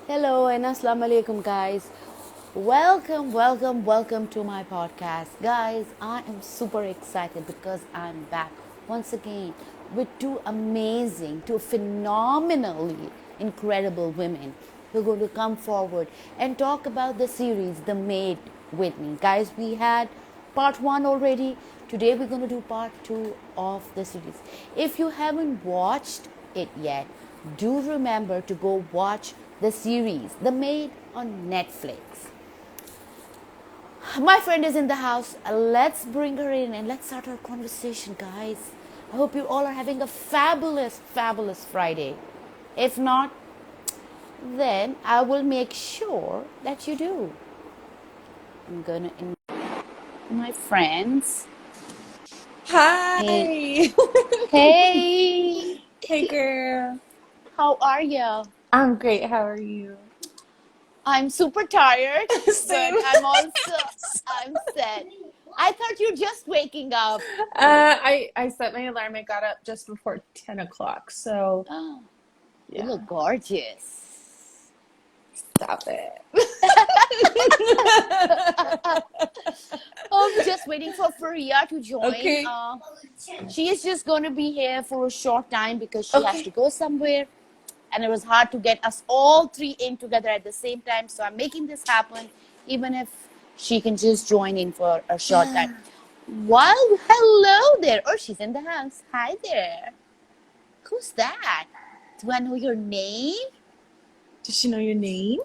Hello and assalamu alaikum, guys. Welcome to my podcast. Guys, I am super excited because I'm back once again with two phenomenally incredible women who are going to come forward and talk about the series The Maid with me. Guys, we had part one already. Today we're going to do part two of the series. If you haven't watched it yet, do remember to go watch the series, The Maid on Netflix. My friend is in the house. Let's bring her in and let's start our conversation, guys. I hope you all are having a fabulous Friday. If not, then I will make sure that you do. I'm gonna invite my friends. Hey, Hi. hey, Hey, girl. how are you? I'm great. How are you? I'm super tired, but Same. I'm set. I thought you're just waking up. I set my alarm. I got up just before 10 o'clock. So, Oh, you yeah, look gorgeous. stop it. Oh, I'm just waiting for Fariha to join. Okay. She is just going to be here for a short time because she has to Okay. go somewhere. And it was hard to get us all three in together at the same time. So I'm making this happen, even if she can just join in for a short time. Well, hello there. Oh, she's in the house. Hi there. Who's that? Do I know your name? Does she know your name?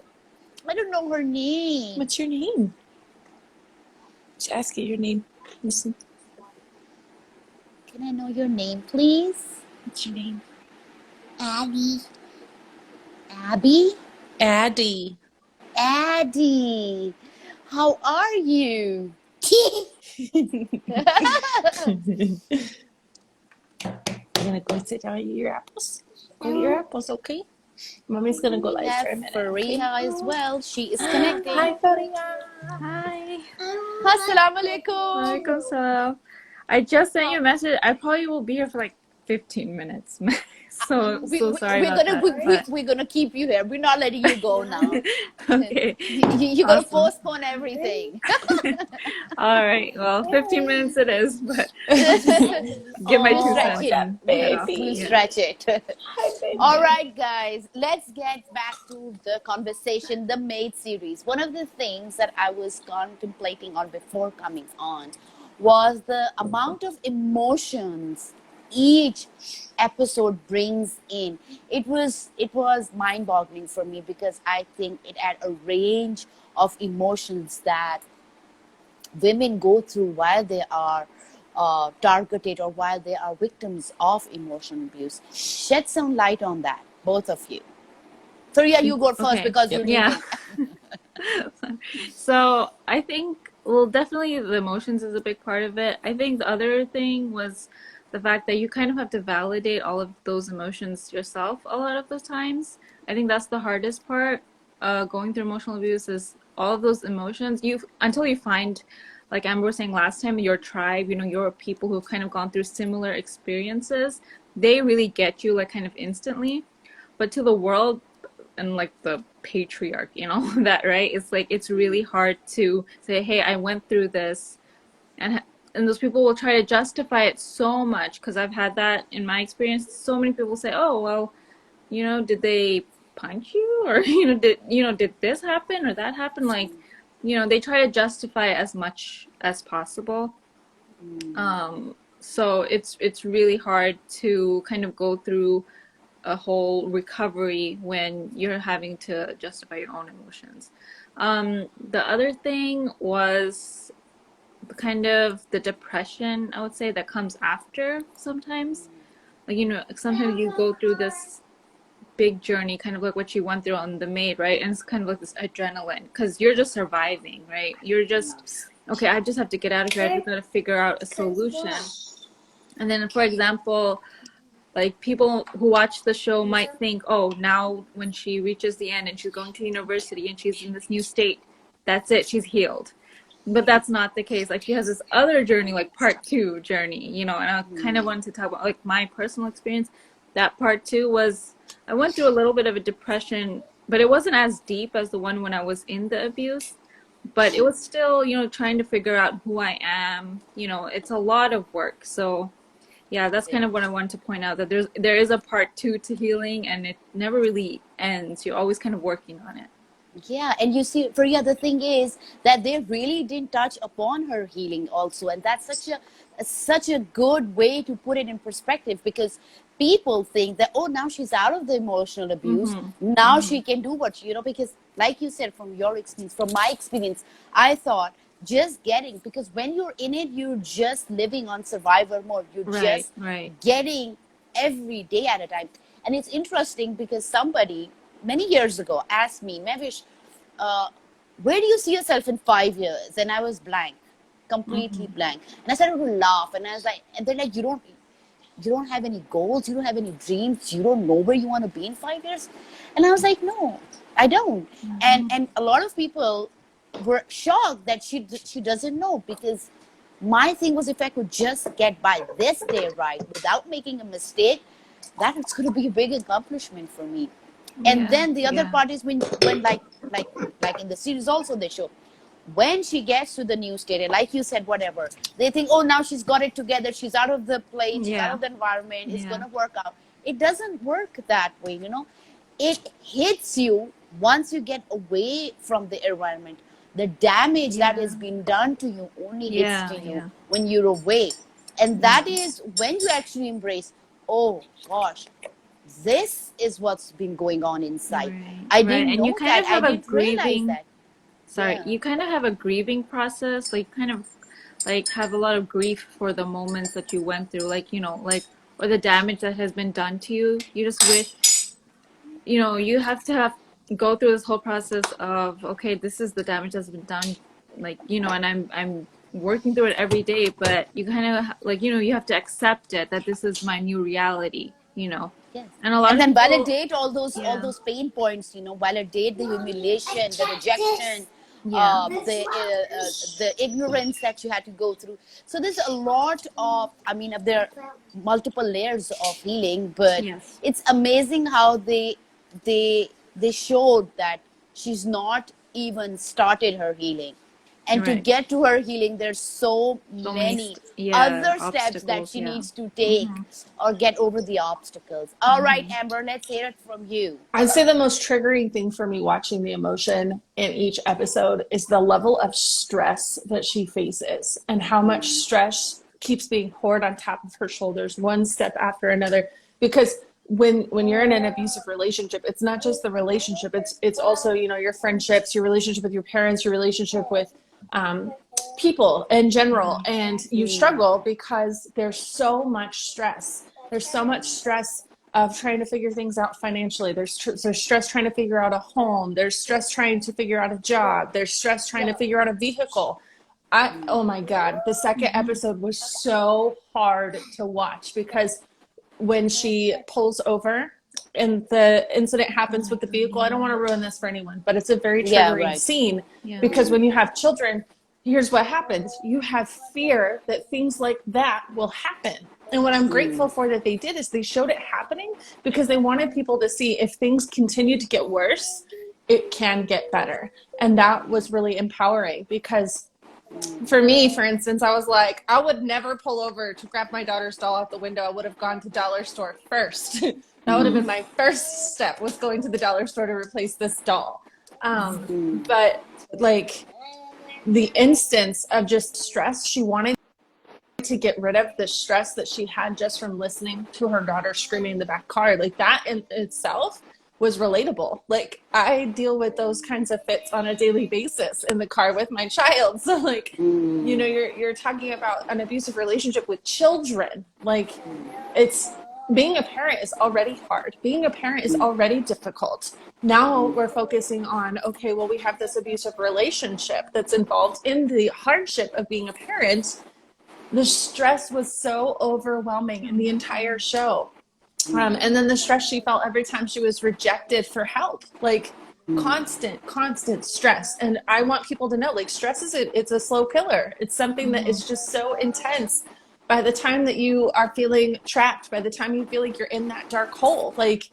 I don't know her name. What's your name? Just ask you your name. Listen. Can I know your name, please? What's your name? Abby. Abby? Addie. Addie. How are you? You're gonna go sit down and eat your apples? Go eat your apples, okay? Mommy's gonna go We live have for a minute, okay? Fariha as well. She is connecting. Hi, Fariha. Hi. Assalamu alaikum. Walaikum salam. I just sent you How a message. I probably will be here for like 15 minutes. So sorry we're about gonna that. But we're gonna keep you here. We're not letting you go now. okay. You're gonna Awesome. postpone everything. All right. Well, 15 minutes it is, but I'll just give my We'll two stretch Oh, cents it. that and head off. We'll baby. Yeah. stretch it. Hi, All baby. right, guys, let's get back to the conversation, the Maid series. One of the things that I was contemplating on before coming on was the amount of emotions each episode brings in. It was mind-boggling for me because I think it had a range of emotions that women go through while they are targeted or while they are victims of emotional abuse. Shed some light on that, both of you. So yeah, you go first Okay. because you're Yep. Yeah. leaving. So I think, well, definitely the emotions is a big part of it. I think the other thing was the fact that you kind of have to validate all of those emotions yourself a lot of the times. I think that's the hardest part. Going through emotional abuse is all of those emotions. You until you find, like Amber was saying last time, your tribe. Your people who've kind of gone through similar experiences. They really get you like kind of instantly. But to the world, and like the patriarch, that, right? It's like it's really hard to say, hey, I went through this, and those people will try to justify it so much, because I've had that in my experience. So many people say, oh well, did they punch you, or did this happen or that happen, like, they try to justify it as much as possible. So it's really hard to kind of go through a whole recovery when you're having to justify your own emotions. The other thing was kind of the depression, I would say, that comes after sometimes. Like, sometimes you go through this big journey, kind of like what you went through on The Maid, right? And it's kind of like this adrenaline, because you're just surviving, right? You're just, okay, I just have to get out of here. I just got to figure out a solution. And then, for example, like, people who watch the show might think, oh, now when she reaches the end and she's going to university and she's in this new state, that's it, she's healed. But that's not the case. Like, she has this other journey, like part two journey, and I kind of wanted to talk about like my personal experience. That part two was, I went through a little bit of a depression but it wasn't as deep as the one when I was in the abuse. But it was still, trying to figure out who I am. It's a lot of work. So yeah, that's kind of what I wanted to point out, that there is a part two to healing, and it never really ends. You're always kind of working on it. Yeah, and you see, Faria, the thing is that they really didn't touch upon her healing also, and that's such a good way to put it in perspective, because people think that, oh, now she's out of the emotional abuse, now she can do what because like you said, from your experience, from my experience, I thought just getting, because when you're in it, you're just living on survivor mode, you're Right, just right. getting every day at a time. And it's interesting because somebody many years ago asked me, Mavish, where do you see yourself in 5 years? And I was blank, completely blank. And I started to laugh, and I was like, and they're like, you don't have any goals, you don't have any dreams, you don't know where you want to be in 5 years. And I was like, no, I don't. And a lot of people were shocked that she doesn't know, because my thing was, if I could just get by this day right without making a mistake, that is going to be a big accomplishment for me. And Yeah, then the other yeah. part is when like in the series also they show, when she gets to the new state, and like you said, whatever, they think, oh, now she's got it together, she's out of the place, she's out Yeah. of the environment, it's Yeah. going to work out. It doesn't work that way. It hits you once you get away from the environment. The damage that has been done to you only hits to you Yeah. when you're away. And that is when you actually embrace, oh gosh, this is what's been going on inside. Right, I right. didn't And you know kind that. of I have a didn't realize grieving, that. sorry, Yeah. you kind of have a grieving process. Like, kind of like have a lot of grief for the moments that you went through, like, or the damage that has been done to you. You just wish, you have to go through this whole process of, okay, this is the damage that's been done, like, and I'm working through it every day, but you kind of like, you have to accept it, that this is my new reality. Yes. And a lot And of then people, validate all yeah, those pain points. Validate the humiliation, the rejection, yeah, the ignorance that you had to go through. So there's a lot of, I mean, there are multiple layers of healing, but yes, it's amazing how they showed that she's not even started her healing. And to right. get to her healing, there's so So many, many yeah, other steps that obstacles, she yeah. needs to take or get over the obstacles. All right, Amber, let's hear it from you. I'd say the most triggering thing for me watching the emotion in each episode is the level of stress that she faces, and how much stress keeps being poured on top of her shoulders, one step after another. Because when you're in an abusive relationship, it's not just the relationship, it's also, your friendships, your relationship with your parents, your relationship with people in general. And you struggle because there's so much stress. There's so much stress of trying to figure things out financially. There's stress trying to figure out a home. There's stress trying to figure out a job. There's stress trying to figure out a vehicle. Oh my God, the second episode was so hard to watch, because when she pulls over and the incident happens with the vehicle, I don't want to ruin this for anyone, but it's a very Yeah, triggering right. scene, Yeah. because when you have children, here's what happens. You have fear that things like that will happen. And what I'm grateful for that they did is they showed it happening, because they wanted people to see, if things continue to get worse, it can get better. And that was really empowering, because for me, for instance, I was like, I would never pull over to grab my daughter's doll out the window. I would have gone to dollar store first. That would have been my first step, was going to the dollar store to replace this doll. But like, the instance of just stress, she wanted to get rid of the stress that she had just from listening to her daughter screaming in the back car. Like, that in itself was relatable. Like, I deal with those kinds of fits on a daily basis in the car with my child. So like, you're talking about an abusive relationship with children. Like, it's, being a parent is already hard. Being a parent is already difficult. Now we're focusing on, okay, well, we have this abusive relationship that's involved in the hardship of being a parent. The stress was so overwhelming in the entire show. And then the stress she felt every time she was rejected for help, like constant stress. And I want people to know, like, stress it's a slow killer. It's something that is just so intense. By the time that you are feeling trapped, by the time you feel like you're in that dark hole, like,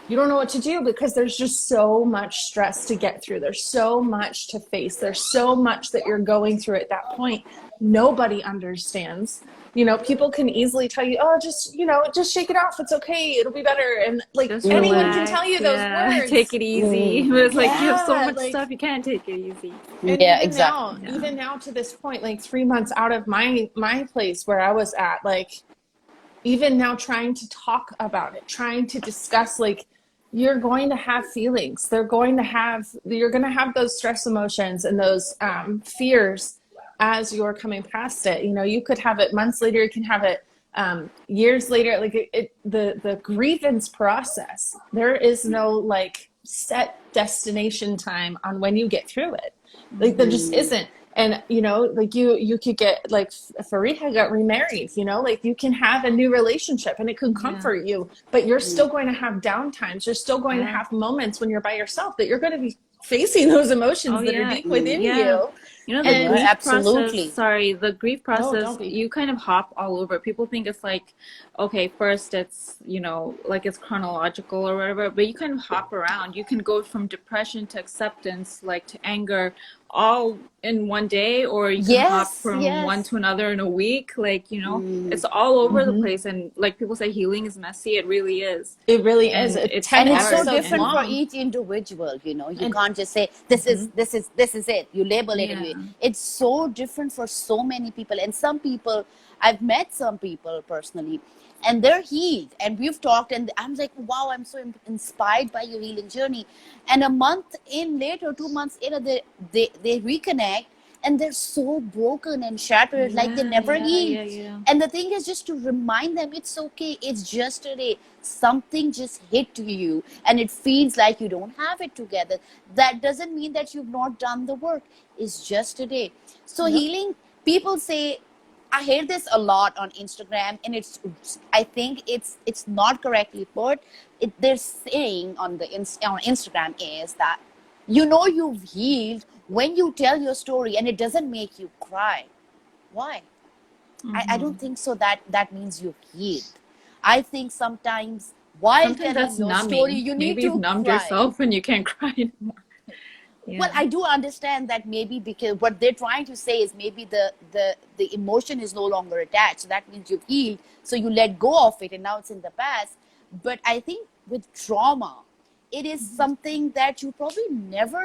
you don't know what to do because there's just so much stress to get through. There's so much to face. There's so much that you're going through at that point. Nobody understands. You know, people can easily tell you, oh, just, you know, just shake it off. It's okay. It'll be better. And like Just anyone can relax. tell you those Yeah. words. Take it easy. But it's like you have so Yeah, much like, stuff, you can't take it easy. and Yeah, exactly. even now to this point, like 3 months out of my place where I was at, like even now trying to talk about it, trying to discuss, like, you're going to have feelings. You're going to have those stress emotions and those fears as you're coming past it. You know, you could have it months later, you can have it years later. Like the grievance process, there is no like set destination time on when you get through it. Like there just isn't. And you know, like you could get, like Fariha got remarried, you know, like you can have a new relationship and it can comfort you, but you're still going to have down times. You're still going to have moments when you're by yourself that you're going to be facing those emotions that are deep within you. You know, the And grief absolutely. process, sorry, the grief No, process, don't be. you kind of hop all over. People think it's like, okay, first it's, you know, like it's chronological or whatever, but you kind of hop around. You can go from depression to acceptance, like to anger, all in one day, or you can hop Yes, from one yes. to another in a week. Like, you know, it's all over the place. And like people say healing is messy, it really is. It really is. And it's 10 And it's so hard. episodes different for long. each individual, you know. You And can't just say this is it. You label it Yeah. anyway. It's so different for so many people. And some people, I've met some people personally, and they're healed. And we've talked, and I'm like, wow, I'm so inspired by your healing journey. And a month in later, 2 months later, they reconnect, and they're so broken and shattered, like they never healed. Yeah. And the thing is just to remind them it's okay, it's just a day. Something just hit you and it feels like you don't have it together. That doesn't mean that you've not done the work. It's just a day. So healing, people say, I hear this a lot on Instagram, and I think it's not correctly put. They're saying on on Instagram is that you know you've healed when you tell your story and it doesn't make you cry. Why? I don't think so that means you've healed. I think sometimes while Sometimes telling that's your story, numbing. you need Maybe you've to numbed cry. yourself and you can't cry anymore. Yeah. Well, I do understand that maybe because what they're trying to say is maybe the emotion is no longer attached. So that means you've healed. So you let go of it and now it's in the past. But I think with trauma, it is something that you probably never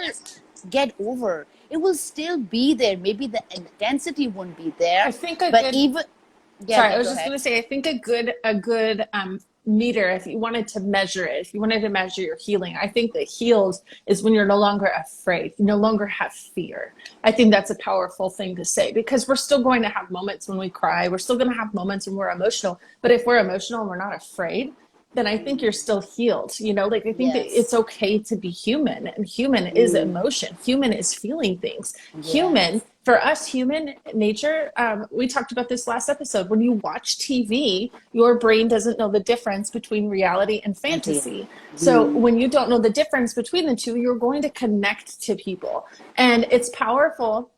get over. It will still be there. Maybe the intensity won't be there. I think But even sorry, I was go just ahead. going to say, I think a good meter, if you wanted to measure it, if you wanted to measure your healing, I think that healed is when you're no longer afraid, you no longer have fear. I think that's a powerful thing to say, because we're still going to have moments when we cry. We're still going to have moments when we're emotional. But if we're emotional and we're not afraid, then I think you're still healed. You know, like I think that it's Yes. okay to be human, and human is emotion. Human is feeling things. Human, Yes. for us, human nature, we talked about this last episode. When you watch TV, your brain doesn't know the difference between reality and fantasy. So when you don't know the difference between the two, you're going to connect to people. And it's powerful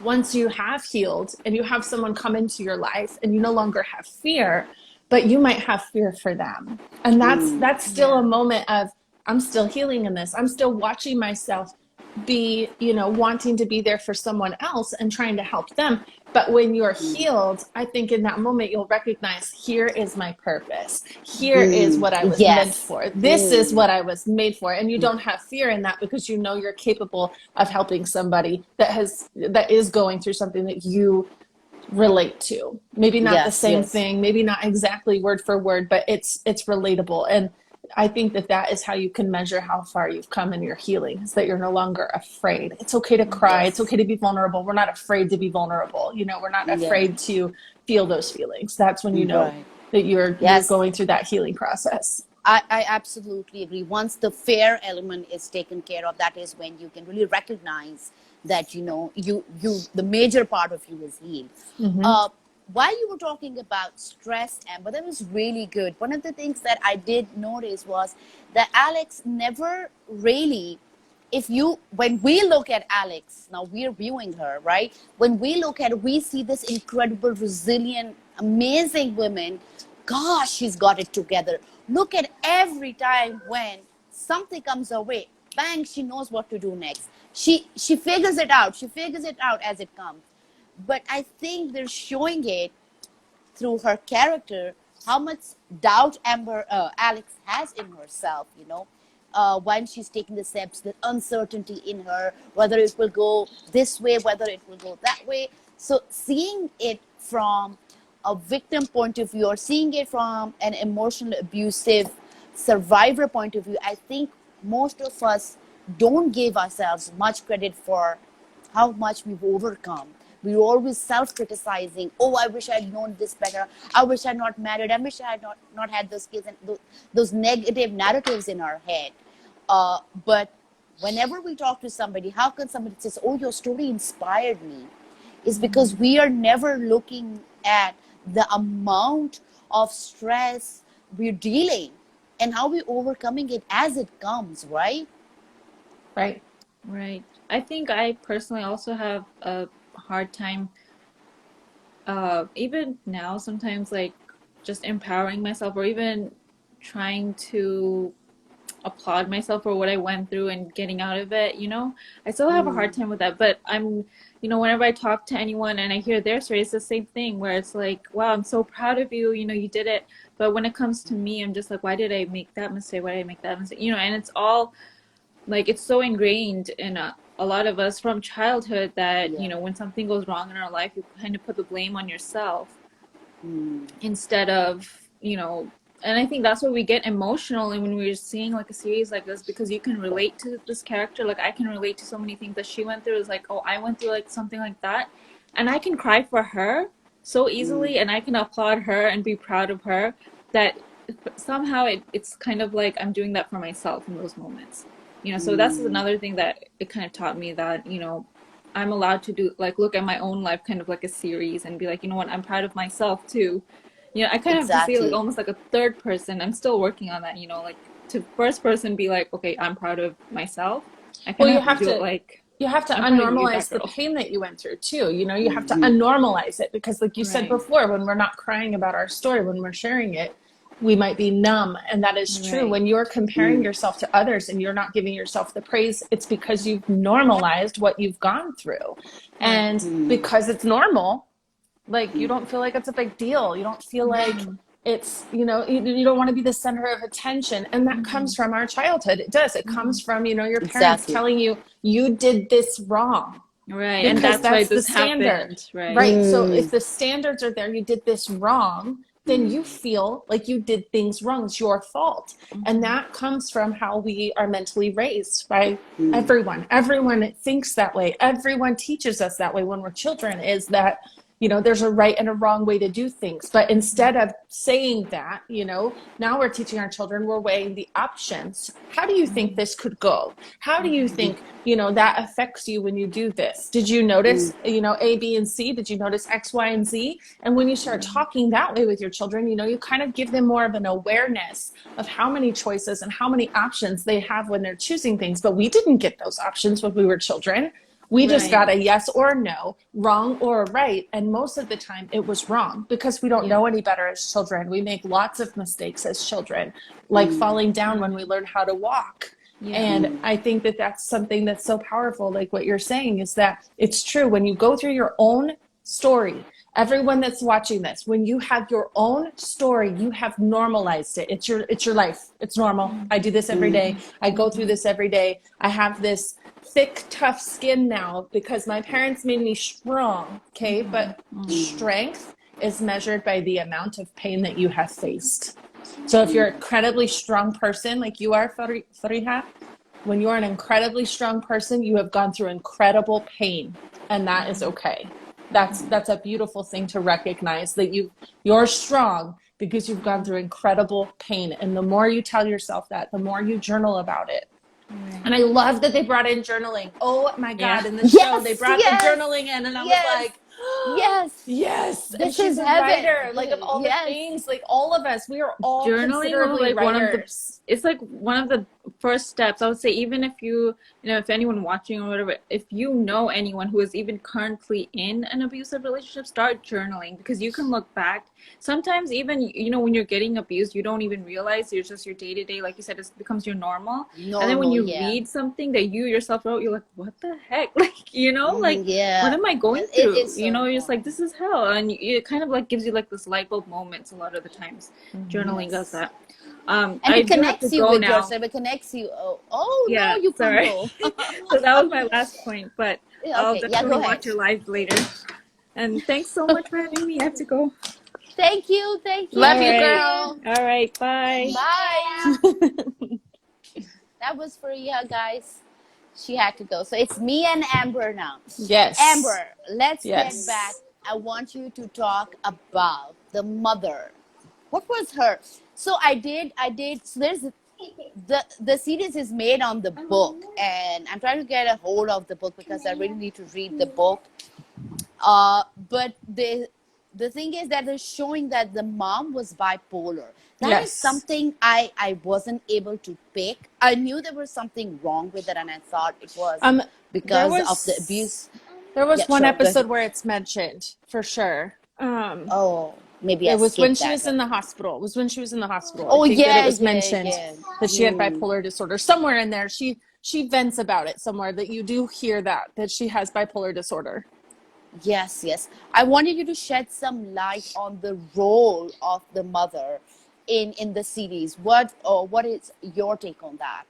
once you have healed and you have someone come into your life and you no longer have fear, but you might have fear for them. And that's still a moment of, I'm still healing in this. I'm still watching myself be, you know, wanting to be there for someone else and trying to help them. But when you're healed, I think in that moment you'll recognize, here is my purpose. Here is what I was meant Yes. for. This is what I was made for. And you don't have fear in that, because you know you're capable of helping somebody that is going through something that you relate to. Maybe not the same thing, maybe not exactly word for word, but it's relatable. And I think that is how you can measure how far you've come in your healing, is that you're no longer afraid. It's okay to cry. It's okay to be vulnerable. We're not afraid to be vulnerable. You know, we're not afraid to feel those feelings. That's when you know that you're going through that healing process. I absolutely agree. Once the fear element is taken care of, that is when you can really recognize that, you know, you the major part of you is healed. While you were talking about stress, Amber, that was really good. One of the things that I did notice was that Alex never really, when we look at Alex, now we're viewing her, right? When we look at her, we see this incredible, resilient, amazing woman. Gosh, she's got it together. look at every time when something comes her way, bang, she knows what to do next. She figures it out. She figures it out as it comes. But I think they're showing it through her character how much doubt Alex has in herself, when she's taking the steps, the uncertainty in her, whether it will go this way, whether it will go that way. So seeing it from a victim point of view, or seeing it from an emotional abusive survivor point of view, I think most of us don't give ourselves much credit for how much we've overcome. We're always self-criticizing. Oh, I wish I'd known this better. I wish I'd not married. I wish I had not had those kids, and those negative narratives in our head. But whenever we talk to somebody, how can somebody say, oh, your story inspired me? Is because we are never looking at the amount of stress we're dealing and how we're overcoming it as it comes, right? Right. Right. I think I personally also have a hard time, even now, sometimes like just empowering myself or even trying to applaud myself for what I went through and getting out of it, I still have a hard time with that. But whenever I talk to anyone and I hear their story, it's the same thing where it's like, wow, I'm so proud of you, you did it. But when it comes to me, I'm just like, why did I make that mistake? Why did I make that mistake? And it's all like, it's so ingrained in a lot of us from childhood that, Yeah. when something goes wrong in our life, you kind of put the blame on yourself instead of, and I think that's where we get emotional. And when we're seeing like a series like this, because you can relate to this character, like I can relate to so many things that she went through. It's like, oh, I went through like something like that. And I can cry for her so easily, and I can applaud her and be proud of her, that somehow it's kind of like I'm doing that for myself in those moments. So that's another thing that it kind of taught me, that, I'm allowed to do, like, look at my own life kind of like a series and be like, you know what, I'm proud of myself too. I kind of have to see like Exactly. almost like a third person. I'm still working on that, like to first person be like, okay, I'm proud of myself. I kind Well, of have to do it like, you have to I'm proud of you, that unnormalize the girl. pain that you went through too. You have to unnormalize it, because like you said Right. before, when we're not crying about our story, when we're sharing it, we might be numb. And that is true. Right. When you're comparing yourself to others and you're not giving yourself the praise, it's because you've normalized what you've gone through. And because it's normal, like you don't feel like it's a big deal. You don't feel like it's, you don't want to be the center of attention. And that comes from our childhood. It does. It comes from, your parents Exactly. telling you, you did this wrong. Right. Because And that's why that's the this standard. happened. Right. Right. So if the standards are there, you did this wrong, then you feel like you did things wrong. It's your fault. And that comes from how we are mentally raised by everyone. Everyone thinks that way. Everyone teaches us that way when we're children, is that, there's a right and a wrong way to do things. But instead of saying that, now we're teaching our children, we're weighing the options. How do you think this could go? How do you think, that affects you when you do this? Did you notice, A, B, and C? Did you notice X, Y, and Z? And when you start talking that way with your children, you kind of give them more of an awareness of how many choices and how many options they have when they're choosing things. But we didn't get those options when we were children. We just got a yes or no, wrong or right. And most of the time it was wrong, because we don't know any better as children. We make lots of mistakes as children, like falling down when we learn how to walk. And I think that that's something that's so powerful. Like what you're saying is that it's true. When you go through your own story, everyone that's watching this, when you have your own story, you have normalized it. It's your life. It's normal. I do this every day. I go through this every day. I have this thick, tough skin now because my parents made me strong. Okay. But strength is measured by the amount of pain that you have faced. So if you're an incredibly strong person, like you are, Fariha, when you're an incredibly strong person, you have gone through incredible pain, and that is okay. That's a beautiful thing to recognize, that you're strong because you've gone through incredible pain. And the more you tell yourself that, the more you journal about it. And I love that they brought in journaling. Oh my God, in the show, they brought the journaling in, and I was like, Yes, Yes, and this she's is a heaven. writer. Like of all the Yes. things, like all of us, we are all Journaling was considerably like one of the writers. it's like one of the first steps. I would say, even if if anyone watching or whatever, if you know anyone who is even currently in an abusive relationship, start journaling, because you can look back. Sometimes even, when you're getting abused, you don't even realize it's just your day-to-day, like you said, it becomes your normal. And then when Normal, you yeah. read something that you yourself wrote, you're like, what the heck? Like, like, Yeah. what am I going It through? is so You're just like, important. this is hell. And it kind of like gives you like this light bulb moments a lot of the times. Journaling does that. And I it do have to connects you go with now. yourself. It connects you. Oh no, Yeah, you can't sorry. go. So that was my last point, but I'll Okay, yeah, go definitely ahead. watch your live later. And thanks so much for having me. I have to go. Thank you, thank you. Love All you, Thank right. girl. you. All right. Bye. Bye. That was Fariha, guys. She had to go. So it's me and Amber now. Yes. Amber, let's get Yes. back. I want you to talk about the mother. What was her? So I did. So there's the series is made on the book, and I'm trying to get a hold of the book because I really need to read the book. But the thing is that they're showing that the mom was bipolar. That is Yes. something I wasn't able to pick. I knew there was something wrong with it, and I thought it was There because of the was abuse. there was Yeah, one sure. Go episode ahead. where it's mentioned for sure. Oh, maybe I It was when skipped she that. was in the hospital. It was when she was in the hospital. Oh I think that yeah, it was yeah, mentioned yeah. that she had bipolar disorder. Somewhere in there, she vents about it somewhere, that you do hear that she has bipolar disorder. Yes, yes. I wanted you to shed some light on the role of the mother in the series. What is your take on that?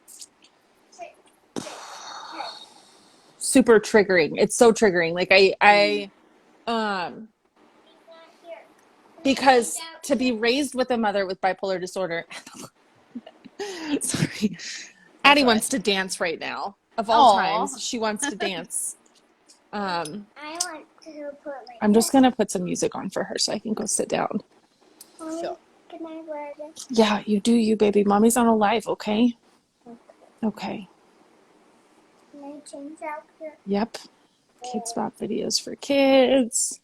Super triggering. It's so triggering. Like I because to be raised with a mother with bipolar disorder. Sorry. Addie all right. wants to dance right now. Of all Aw. times, she wants to dance. I want to put my. I'm just gonna put some music on for her so I can go sit down. Sure. Can I wear this? Yeah, you do you, baby. Mommy's on a live, okay? Okay. Can I change out here? Yep. Kids Bop videos for kids.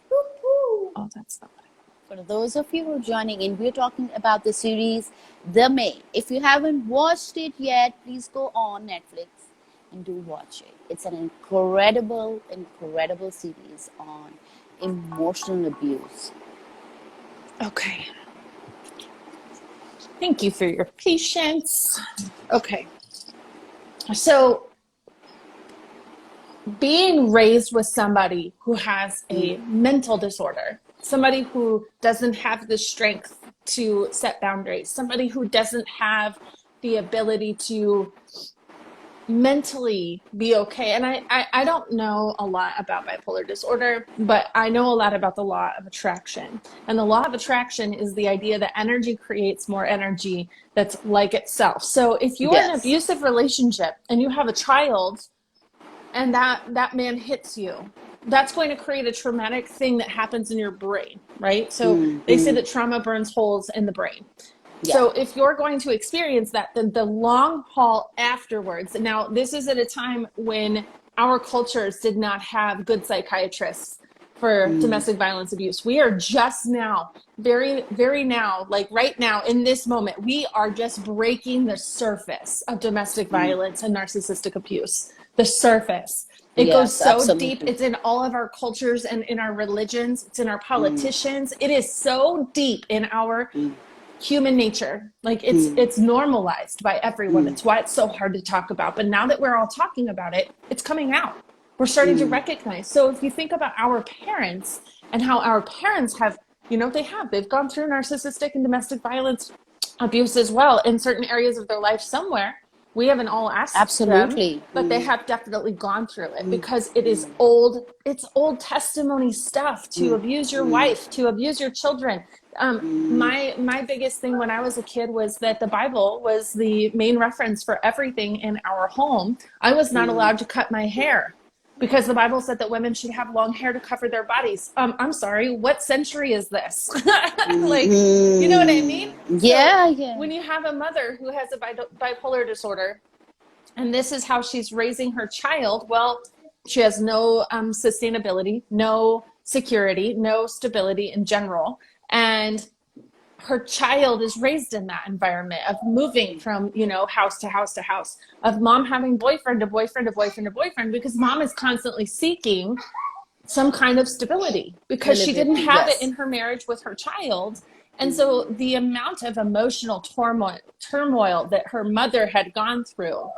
Woo-hoo. Oh, that's not what For those of you who are joining in, we're talking about the series The Maid. If you haven't watched it yet, please go on Netflix and do watch it. It's an incredible, incredible series on emotional abuse. Okay. Thank you for your patience. Okay. So, being raised with somebody who has a mental disorder, somebody who doesn't have the strength to set boundaries, somebody who doesn't have the ability to mentally be okay. And I don't know a lot about bipolar disorder, but I know a lot about the law of attraction. And the law of attraction is the idea that energy creates more energy that's like itself. So if you're in an Yes. abusive relationship and you have a child and that man hits you, that's going to create a traumatic thing that happens in your brain, right? So they say that trauma burns holes in the brain. Yeah. So if you're going to experience that, then the long haul afterwards. Now, this is at a time when our cultures did not have good psychiatrists for domestic violence abuse. We are just now, very, very now, like right now in this moment, we are just breaking the surface of domestic violence and narcissistic abuse. The surface. It goes Yes, so absolutely. deep. It's in all of our cultures and in our religions. It's in our politicians. It is so deep in our human nature. Like it's normalized by everyone. It's why it's so hard to talk about. But now that we're all talking about it, it's coming out. We're starting to recognize. So if you think about our parents and how our parents have, they've gone through narcissistic and domestic violence abuse as well in certain areas of their life somewhere. We haven't all asked Absolutely. them, but they have definitely gone through it because it is old. It's old testimony stuff to abuse your wife, to abuse your children. My biggest thing when I was a kid was that the Bible was the main reference for everything in our home. I was not allowed to cut my hair because the Bible said that women should have long hair to cover their bodies. I'm sorry, what century is this? Like, you know what I mean? Yeah, So yeah. when you have a mother who has a bipolar disorder, and this is how she's raising her child, well, She has no sustainability, no security, no stability in general. And her child is raised in that environment of moving from, you know, house to house to house, of mom having boyfriend to boyfriend to boyfriend to boyfriend, because mom is constantly seeking some kind of stability because she didn't have it in her marriage with her child. And so the amount of emotional turmoil that her mother had gone through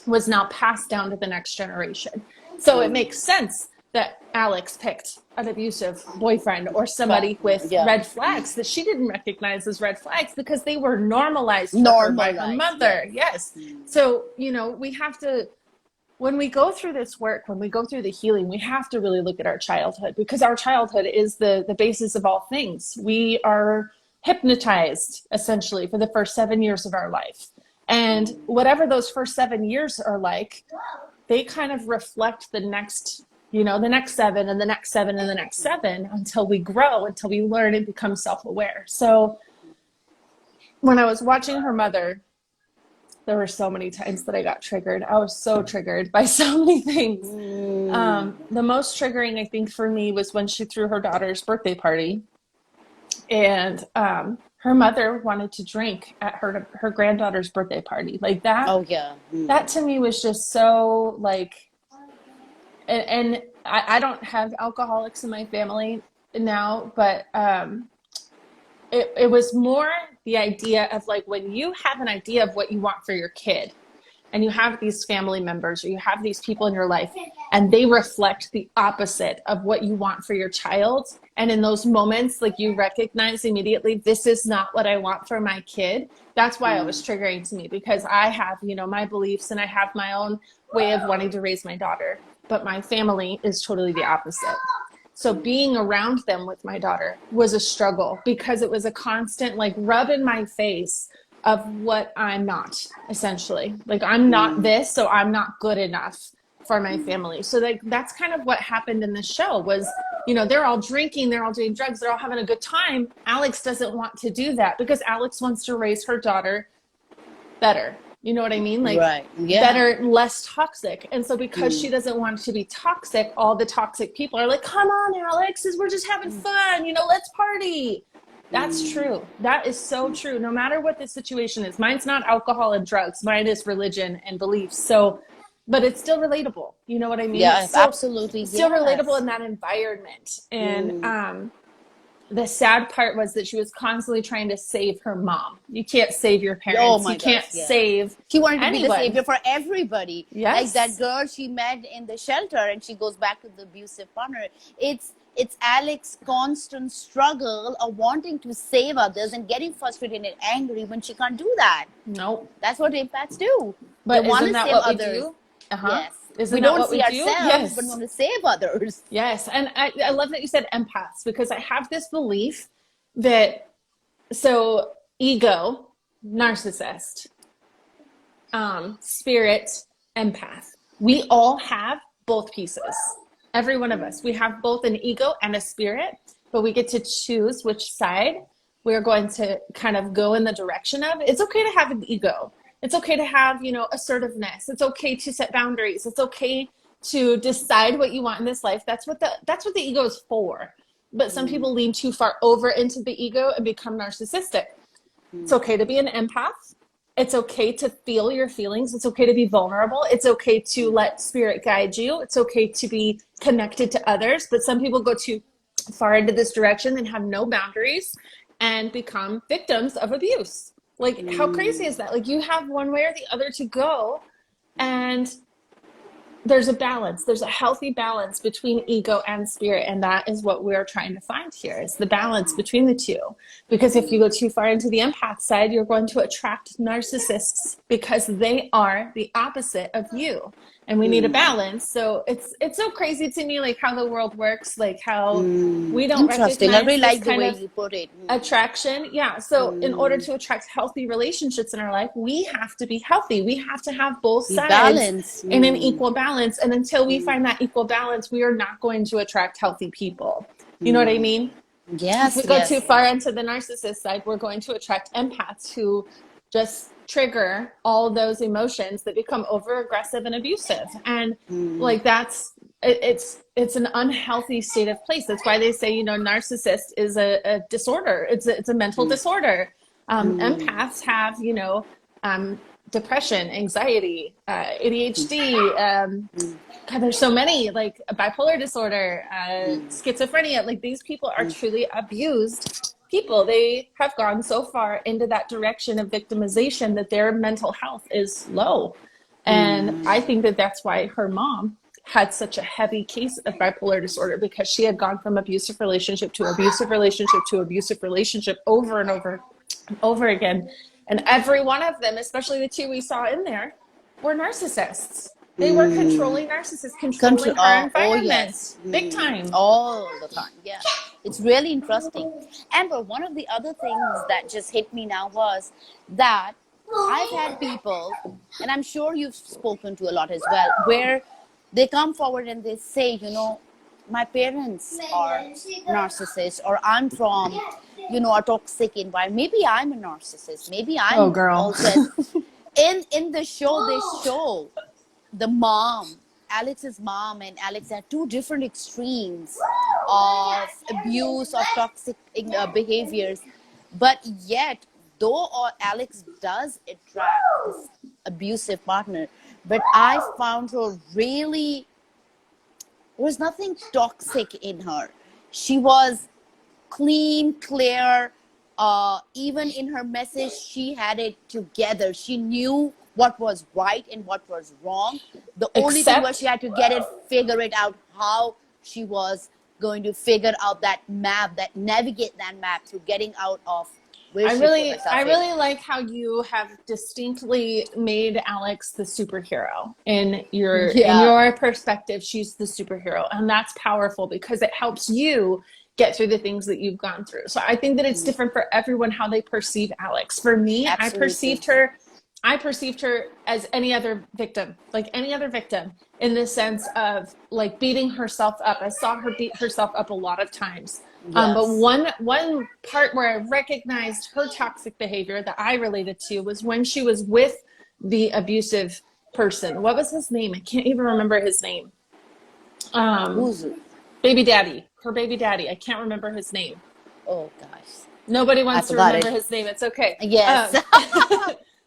was now passed down to the next generation. So it makes sense that Alex picked an abusive boyfriend or somebody with red flags that she didn't recognize as red flags because they were normalized for her by her mother. Yes. So, you know, we have to, when we go through this work, when we go through the healing, we have to really look at our childhood, because our childhood is the basis of all things. We are hypnotized essentially for the first 7 years of our life. And whatever those first 7 years are like, they kind of reflect the next, you know, the next 7 and the next 7 and the next 7 until we grow, until we learn and become self-aware. So when I was watching her mother, there were so many times that I got triggered. I was so triggered by so many things. The most triggering, I think, for me was when she threw her daughter's birthday party. And her mother wanted to drink at her granddaughter's birthday party. Like that. Oh, yeah. That to me was just so like, and I don't have alcoholics in my family now, but it was more the idea of like, when you have an idea of what you want for your kid, and you have these family members or you have these people in your life and they reflect the opposite of what you want for your child, and in those moments, like, you recognize immediately, this is not what I want for my kid. That's why it was triggering to me, because I have, you know, my beliefs and I have my own way of wanting to raise my daughter, but my family is totally the opposite. So being around them with my daughter was a struggle, because it was a constant like rub in my face of what I'm not, essentially. Like, I'm not this, so I'm not good enough for my family. So like, that's kind of what happened in this show was, you know, they're all drinking, they're all doing drugs, they're all having a good time. Alex doesn't want to do that because Alex wants to raise her daughter better. You know what I mean? Like, better, less toxic. And so because she doesn't want to be toxic, all the toxic people are like, come on, Alex, we're just having fun, you know, let's party. That's true. That is so true. No matter what the situation is. Mine's not alcohol and drugs. Mine is religion and beliefs. So, but it's still relatable. You know what I mean? Yeah, it's still, absolutely. Still relatable in that environment. And the sad part was that she was constantly trying to save her mom. You can't save your parents. Oh my, you can't save She wanted to anyone. be the savior for everybody. Yes. Like that girl she met in the shelter, and she goes back to the abusive partner. It's Alex's constant struggle of wanting to save others and getting frustrated and angry when she can't do that. Nope. That's what empaths do. But they want isn't to that save what others. We do? Yes. Isn't we that don't what see we ourselves, do? but we want to save others. Yes. And I love that you said empaths, because I have this belief that, so ego, narcissist, spirit, empath. We all have both pieces. Every one of us. We have both an ego and a spirit, but we get to choose which side we're going to kind of go in the direction of. It's okay to have an ego. It's okay to have, you know, assertiveness. It's okay to set boundaries. It's okay to decide what you want in this life. That's what the ego is for. But some people lean too far over into the ego and become narcissistic. It's okay to be an empath. It's okay to feel your feelings. It's okay to be vulnerable. It's okay to let spirit guide you. It's okay to be connected to others. But some people go too far into this direction and have no boundaries and become victims of abuse. Like, how crazy is that? Like, you have one way or the other to go, and there's a balance. There's a healthy balance between ego and spirit, and that is what we're trying to find here, is the balance between the two. Because if you go too far into the empath side, you're going to attract narcissists, because they are the opposite of you, and we need a balance. So it's so crazy to me, like, how the world works, like how we don't recognize I really like this the kind way of you put it. attraction. Yeah. So in order to attract healthy relationships in our life, we have to be healthy. We have to have both sides balance. in an equal balance. And until we find that equal balance, we are not going to attract healthy people. You know what I mean? Yes. If we go too far into the narcissist side, we're going to attract empaths who just trigger all those emotions that become over aggressive and abusive. And like, that's it's an unhealthy state of place. That's why they say, you know, narcissist is a disorder. It's a mental disorder. Empaths have, you know, depression, anxiety, ADHD. God, there's so many, like bipolar disorder, schizophrenia. Like these people are truly abused people. They have gone so far into that direction of victimization that their mental health is low. And I think that that's why her mom had such a heavy case of bipolar disorder, because she had gone from abusive relationship to abusive relationship to abusive relationship over and over and over again. And every one of them, especially the two we saw in there, were narcissists. They were controlling narcissists, controlling her environment. Yes. Big time. All the time, yeah. It's really interesting. Amber, one of the other things that just hit me now was that I've had people, and I'm sure you've spoken to a lot as well, where they come forward and they say, you know, my parents are narcissists, or I'm from, you know, a toxic environment. Maybe I'm a narcissist. Maybe I'm also. In the show, they show the mom, Alex's mom, and Alex had two different extremes of abuse, of toxic behaviors. But yet, though Alex does attract this abusive partner, but I found her really, there was nothing toxic in her. She was clean, clear. Even in her message, she had it together. She knew what was right and what was wrong. The only thing was she had to figure it out how she was going to figure out that map, navigate that map through getting out of where she put herself I in. really like how you have distinctly made Alex the superhero in your perspective. She's the superhero, and that's powerful because it helps you get through the things that you've gone through. So I think that it's different for everyone how they perceive Alex. For me, Absolutely. I perceived her as any other victim, like any other victim, in the sense of like beating herself up. I saw her beat herself up a lot of times. But one part where I recognized her toxic behavior that I related to was when she was with the abusive person. What was his name? I can't even remember his name. Baby daddy. Her baby daddy. I can't remember his name. Oh, gosh. Nobody wants to remember his name. It's okay. Yes.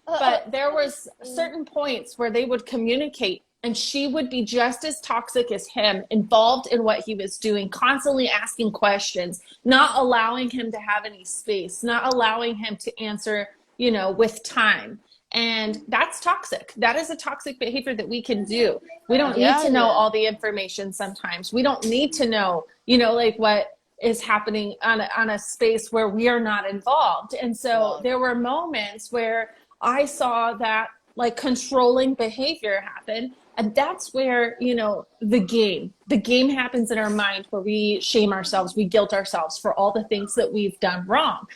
But there was certain points where they would communicate, and she would be just as toxic as him, involved in what he was doing, constantly asking questions, not allowing him to have any space, not allowing him to answer, you know, with time. And that's toxic. That is a toxic behavior that we can do. We don't need to know all the information sometimes. We don't need to know, you know, like what is happening on a space where we are not involved. And so there were moments where I saw that like controlling behavior happen. And that's where, you know, the game happens in our mind, where we shame ourselves, we guilt ourselves for all the things that we've done wrong.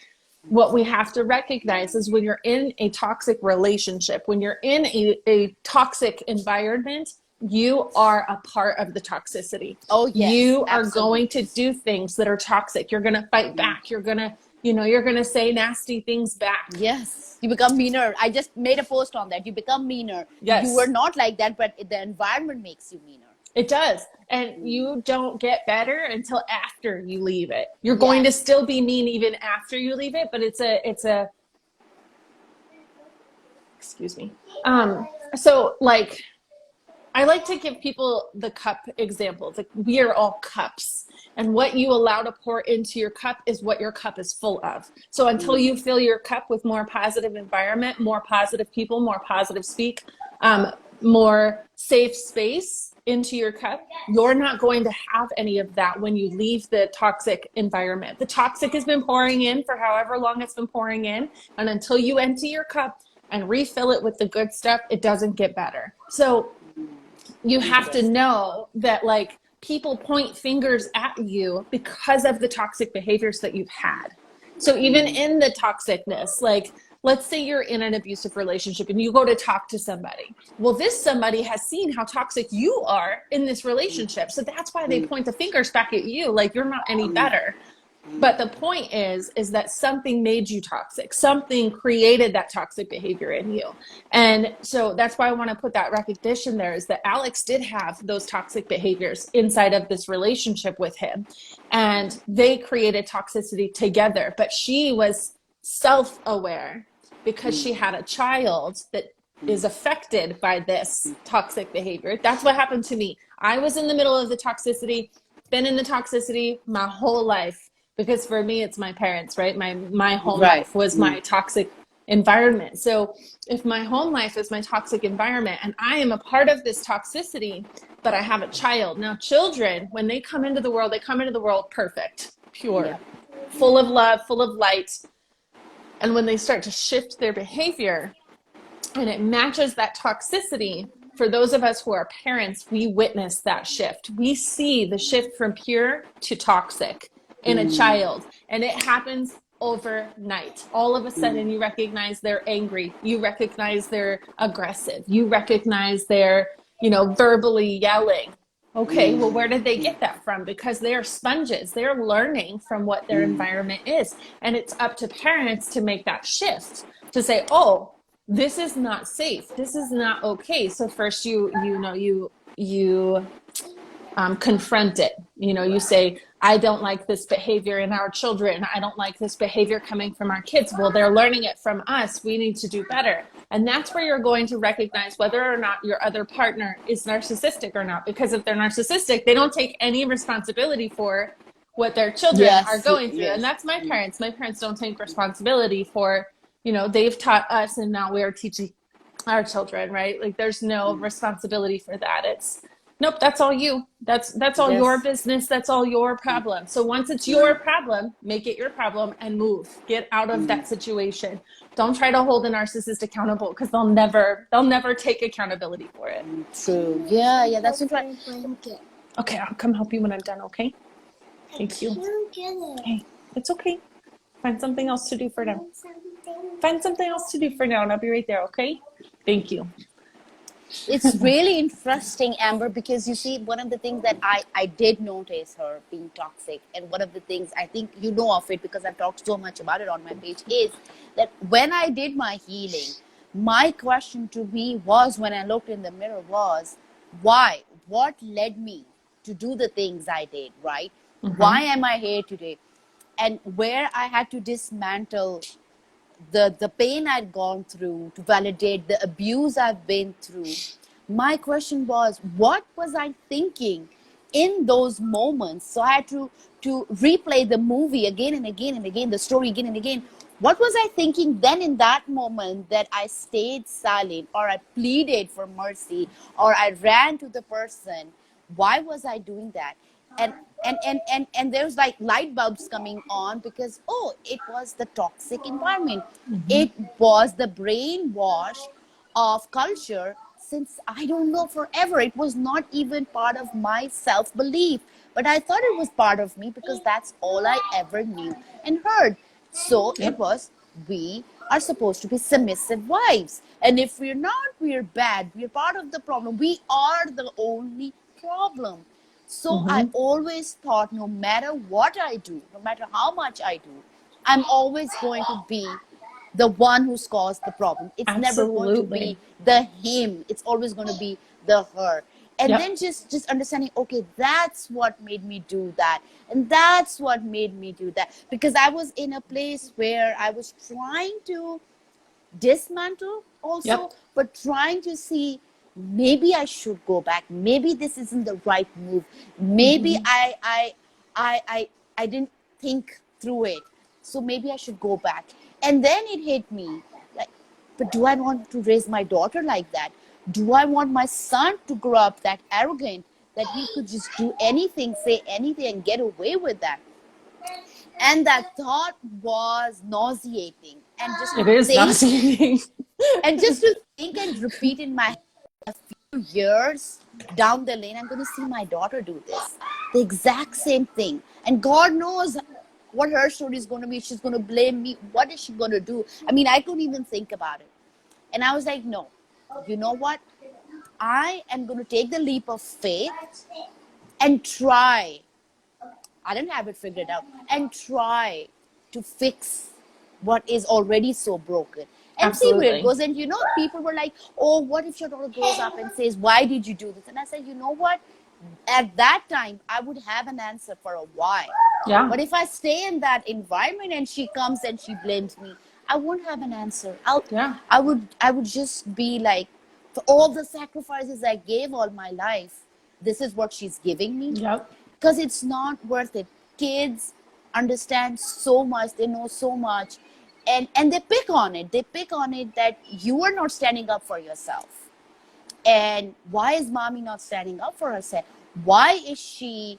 What we have to recognize is when you're in a toxic relationship, when you're in a toxic environment, you are a part of the toxicity. Oh, yes. You are going to do things that are toxic. You're going to fight back. You're going to, you know, you're going to say nasty things back. Yes. You become meaner. I just made a post on that. You become meaner. Yes. You were not like that, but the environment makes you meaner. It does. And you don't get better until after you leave it. You're going to still be mean even after you leave it, but it's a excuse me. So like, I like to give people the cup examples. Like, we are all cups, and what you allow to pour into your cup is what your cup is full of. So until you fill your cup with more positive environment, more positive people, more positive speak, more safe space into your cup, you're not going to have any of that when you leave the toxic environment. The toxic has been pouring in for however long it's been pouring in, and until you empty your cup and refill it with the good stuff, it doesn't get better. So you have to know that like people point fingers at you because of the toxic behaviors that you've had. So even in the toxicness, like let's say you're in an abusive relationship and you go to talk to somebody. Well, this somebody has seen how toxic you are in this relationship. So that's why they point the fingers back at you, like you're not any better. But the point is that something made you toxic. Something created that toxic behavior in you. And so that's why I want to put that recognition there, is that Alex did have those toxic behaviors inside of this relationship with him. And they created toxicity together. But she was self-aware because she had a child that is affected by this toxic behavior. That's what happened to me. I was in the middle of the toxicity, been in the toxicity my whole life. Because for me, it's my parents, right? My home Right. life was my toxic environment. So if my home life is my toxic environment and I am a part of this toxicity, but I have a child. Now, children, when they come into the world, they come into the world perfect, pure, Yeah. full of love, full of light. And when they start to shift their behavior and it matches that toxicity, for those of us who are parents, we witness that shift. We see the shift from pure to toxic in a child, and it happens overnight. All of a sudden, you recognize they're angry, you recognize they're aggressive, you recognize they're, verbally yelling. Okay, well, where did they get that from? Because they're sponges. They're learning from what their environment is. And it's up to parents to make that shift, to say, oh, this is not safe. This is not okay. So first you confront it. You say, I don't like this behavior in our children. I don't like this behavior coming from our kids. Well, they're learning it from us. We need to do better. And that's where you're going to recognize whether or not your other partner is narcissistic or not. Because if they're narcissistic, they don't take any responsibility for what their children are going through. Yes. And that's my parents. My parents don't take responsibility for, they've taught us and now we are teaching our children, right? Like there's no responsibility for that. It's nope, that's all you. That's all your business. That's all your problem. So once it's your problem, make it your problem and move. Get out of that situation. Don't try to hold a narcissist accountable because they'll never take accountability for it. True. Yeah, that's right. Okay, I'll come help you when I'm done, okay? Thank you. Okay, it's okay. Find something else to do for now. Find something else to do for now and I'll be right there, okay? Thank you. It's really interesting, Amber, because you see, one of the things that I did notice her being toxic, and one of the things I think you know of it because I've talked so much about it on my page, is that when I did my healing, my question to me was, when I looked in the mirror, was why? What led me to do the things I did, right? Why am I here today? And where I had to dismantle the pain I'd gone through, to validate the abuse I've been through. My question was, what was I thinking in those moments? So I had to replay the movie again and again and again, the story again and again. What was I thinking then in that moment that I stayed silent, or I pleaded for mercy, or I ran to the person? Why was I doing that? And there's like light bulbs coming on, because it was the toxic environment. It was the brainwash of culture, since I don't know, forever. It was not even part of my self-belief, but I thought it was part of me because that's all I ever knew and heard. So it was, we are supposed to be submissive wives, and if we're not, we're bad, we're part of the problem, we are the only problem. So I always thought, no matter what I do, no matter how much I do, I'm always going to be the one who's caused the problem. It's never going to be the him. It's always going to be the her. And then just understanding, okay, that's what made me do that. And that's what made me do that. Because I was in a place where I was trying to dismantle also, but trying to see, maybe I should go back. Maybe this isn't the right move. Maybe I didn't think through it. So maybe I should go back. And then it hit me, like, but do I want to raise my daughter like that? Do I want my son to grow up that arrogant, that he could just do anything, say anything, and get away with that? And that thought was nauseating. And just it is nauseating. and just to think and repeat in my head, a few years down the lane, I'm going to see my daughter do this, the exact same thing. And God knows what her story is going to be. She's going to blame me. What is she going to do? I mean, I couldn't even think about it. And I was like, no, you know what? I am going to take the leap of faith and try I don't have it figured out, and try to fix what is already so broken and see where it Absolutely. goes. And people were like, oh, what if your daughter grows up and says, why did you do this? And I said, you know what? At that time, I would have an answer for a why. Yeah. But if I stay in that environment and she comes and she blames me, I won't have an answer. Yeah. I would just be like, for all the sacrifices I gave all my life, this is what she's giving me. Yep. Because it's not worth it. Kids understand so much, they know so much, and they pick on it. They pick on it that you are not standing up for yourself. And why is mommy not standing up for herself? Why is she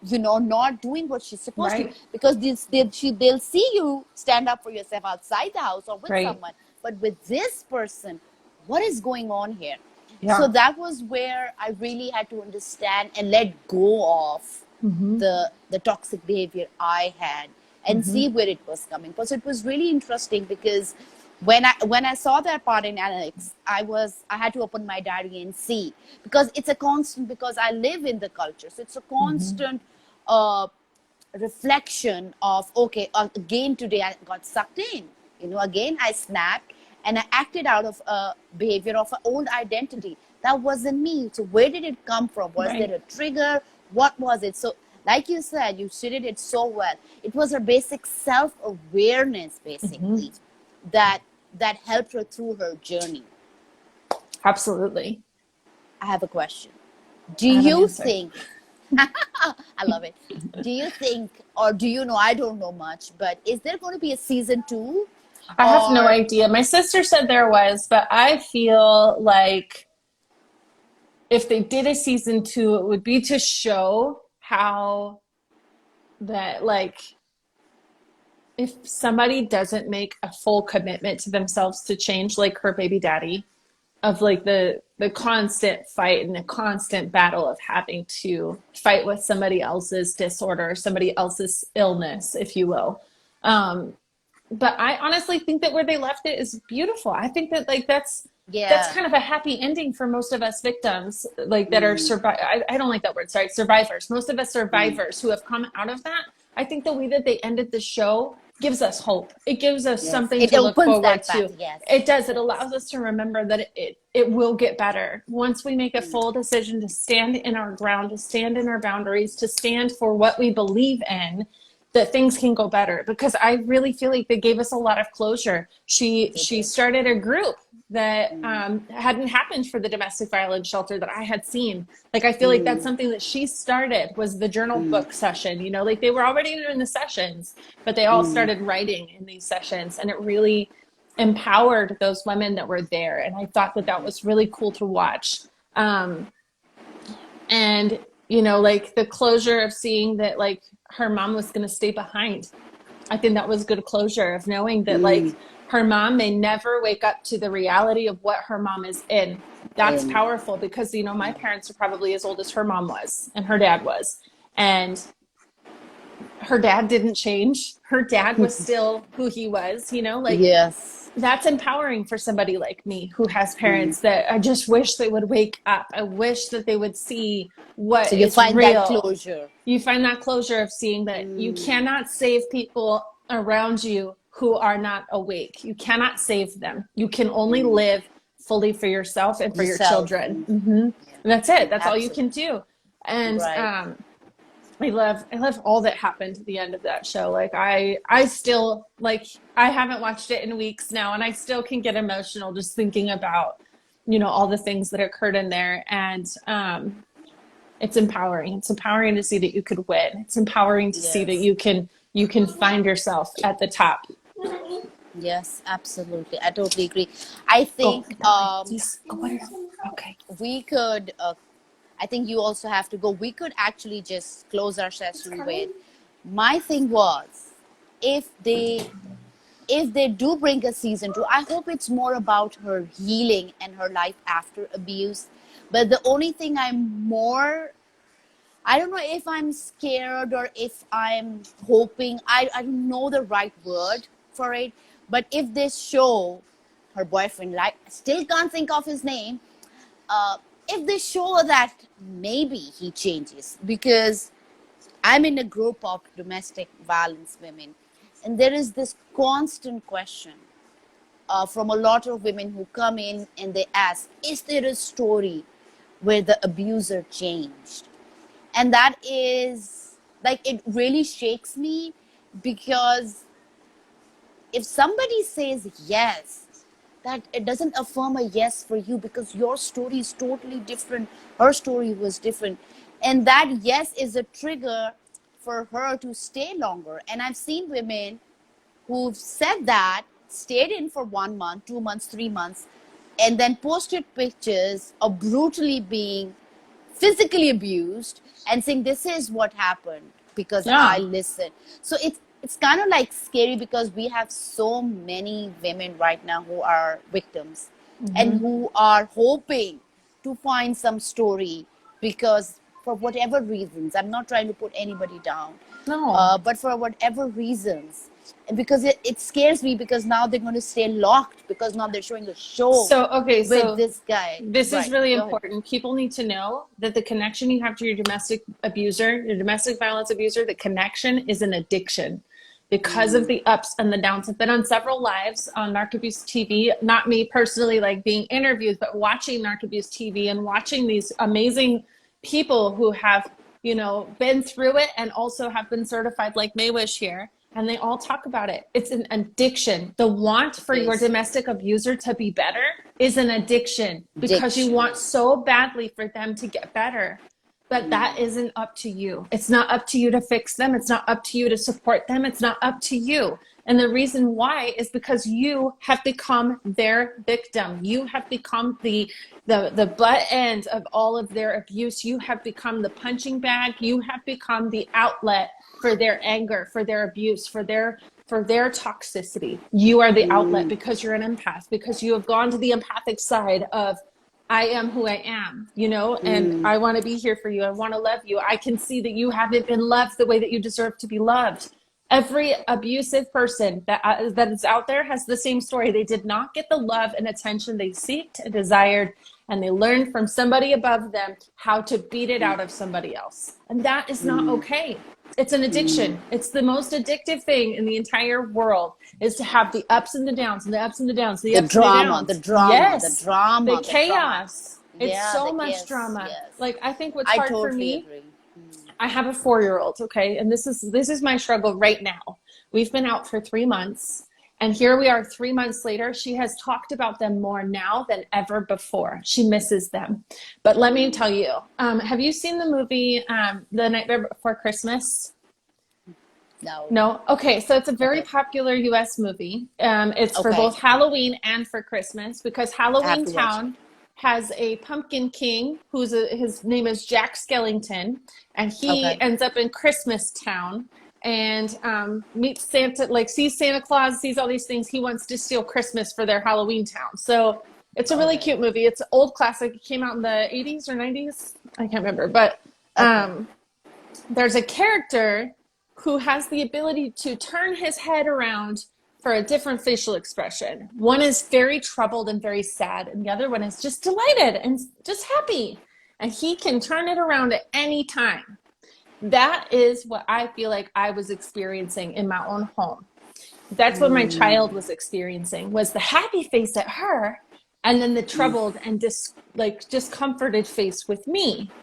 not doing what she's supposed to? Right. Because they'll see you stand up for yourself outside the house or with Right. someone, but with this person, what is going on here? Yeah. So that was where I really had to understand and let go of the toxic behavior I had, and see where it was coming from. So it was really interesting, because when I saw that part in Alex, I had to open my diary and see, because it's a constant, because I live in the culture, so it's a constant reflection of, okay, again today I got sucked in, again I snapped and I acted out of a behavior of an old identity that wasn't me. So where did it come from? Was Right. there a trigger? What was it? So like you said, you stated it so well. It was her basic self-awareness, basically, that helped her through her journey. Absolutely. I have a question. Do I have an you answer. think I love it. Do you think, or do you know, I don't know much, but is there going to be a season 2? I have no Or- idea. My sister said there was, but I feel like if they did a season 2, it would be to show how that, like, if somebody doesn't make a full commitment to themselves to change, like her baby daddy, of like the constant fight and the constant battle of having to fight with somebody else's disorder, somebody else's illness, if you will. But I honestly think that where they left it is beautiful. I think that, like, that's yeah. kind of a happy ending for most of us victims, like, that are I don't like that word, sorry, survivors. Most of us survivors who have come out of that. I think the way that they ended the show gives us hope. It gives us Yes. something It to look opens forward that to. path, yes. It does. It allows us to remember that it will get better once we make a full decision to stand in our ground, to stand in our boundaries, to stand for what we believe in, that things can go better. Because I really feel like they gave us a lot of closure. She started a group that hadn't happened for the domestic violence shelter that I had seen. Like, I feel like that's something that she started, was the journal book session. Like, they were already doing the sessions, but they all started writing in these sessions, and it really empowered those women that were there. And I thought that was really cool to watch. And like, the closure of seeing that, like, her mom was going to stay behind. I think that was good closure, of knowing that like her mom may never wake up to the reality of what her mom is in. That's powerful, because my parents are probably as old as her mom was and her dad was, and her dad didn't change. Her dad was still who he was. Like, Yes. that's empowering for somebody like me, who has parents that I just wish they would wake up. I wish that they would see what So you is find real. that closure. You find that closure of seeing that you cannot save people around you who are not awake. You cannot save them. You can only live fully for yourself and for your children. And that's it. That's all you can do. And Right. I love all that happened at the end of that show. Like, I still, like, I haven't watched it in weeks now, and I still can get emotional just thinking about all the things that occurred in there. And it's empowering. It's empowering to see that you could win. It's empowering to see that you can find yourself at the top. Yes, absolutely. I totally agree. I think Okay. we could I think you also have to go. We could actually just close our session with, my thing was, if they do bring a season 2, I hope it's more about her healing and her life after abuse. But the only thing I don't know if I'm scared or if I'm hoping, I don't know the right word for it, but if this show, her boyfriend, like, still can't think of his name, if they show that maybe he changes, because I'm in a group of domestic violence women, and there is this constant question from a lot of women who come in and they ask, is there a story where the abuser changed? And that is like, it really shakes me, because if somebody says yes, that it doesn't affirm a yes for you, because your story is totally different, her story was different, and that yes is a trigger for her to stay longer. And I've seen women who've said that, stayed in for 1 month, 2 months, 3 months, and then posted pictures of brutally being physically abused and saying this is what happened because I Yeah. listened. So it's kind of like scary, because we have so many women right now who are victims and who are hoping to find some story, because for whatever reasons, I'm not trying to put anybody down, No. but for whatever reasons, and because it scares me, because now they're going to stay locked, because now they're showing a show So, okay, with so this guy. this is Right, really go ahead. important. People need to know that the connection you have to your domestic abuser, your domestic violence abuser, the connection is an addiction because of the ups and the downs. I've been on several lives on Narc Abuse TV, not me personally like being interviewed, but watching Narc Abuse TV and watching these amazing people who have, you know, been through it and also have been certified like Maywish here. And they all talk about it. It's an addiction. The want for your Yes. domestic abuser to be better is an addiction because you Addiction. want so badly for them to get better. But that isn't up to you. It's not up to you to fix them. It's not up to you to support them. It's not up to you. And the reason why is because you have become their victim. You have become the butt end of all of their abuse. You have become the punching bag. You have become the outlet for their anger, for their abuse, for their toxicity. You are the outlet because you're an empath, because you have gone to the empathic side of I am who I am, you know, and I want to be here for you. I want to love you. I can see that you haven't been loved the way that you deserve to be loved. Every abusive person that is out there has the same story. They did not get the love and attention they sought and desired, and they learned from somebody above them how to beat it out of somebody else. And that is not okay. It's an addiction. It's the most addictive thing in the entire world, is to have the ups and the downs and the ups and the downs, the The ups and the drama, downs. the Yes. drama, The the drama. chaos. It's Yeah, so the much yes, drama. yes. Like, I think what's I hard for totally me, agree. I have a 4-year-old, okay? And this is my struggle right now. We've been out for 3 months, and here we are 3 months later. She has talked about them more now than ever before. She misses them. But let me tell you, have you seen the movie The Nightmare Before Christmas? No. No? Okay, so it's a very Okay. popular US movie. It's for Okay. both Halloween and for Christmas, because Halloween to watch Town has a pumpkin king his name is Jack Skellington, and he Okay. ends up in Christmas Town and meets Santa, like sees Santa Claus, sees all these things. He wants to steal Christmas for their Halloween Town. So it's a really Okay. cute movie. It's an old classic. It came out in the 80s or 90s. I can't remember, but there's a character who has the ability to turn his head around for a different facial expression. One is very troubled and very sad, and the other one is just delighted and just happy. And he can turn it around at any time. That is what I feel like I was experiencing in my own home. That's what my child was experiencing, was the happy face at her, and then the troubled and discomforted face with me.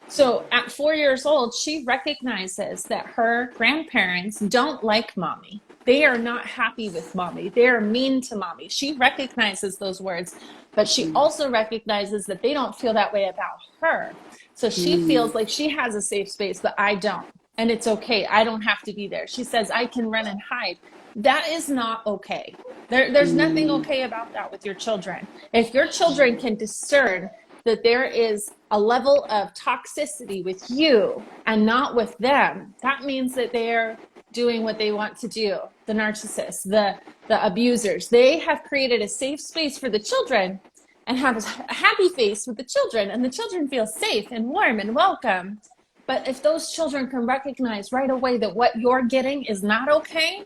So at 4 years old, she recognizes that her grandparents don't like mommy. They are not happy with mommy. They are mean to mommy. She recognizes those words, but she also recognizes that they don't feel that way about her. So she feels like she has a safe space, but I don't. And it's okay. I don't have to be there. She says, I can run and hide. That is not okay. There's nothing okay about that with your children. If your children can discern that there is a level of toxicity with you and not with them, that means that they're doing what they want to do. The narcissists, the abusers, they have created a safe space for the children and have a happy face with the children, and the children feel safe and warm and welcome. But if those children can recognize right away that what you're getting is not okay,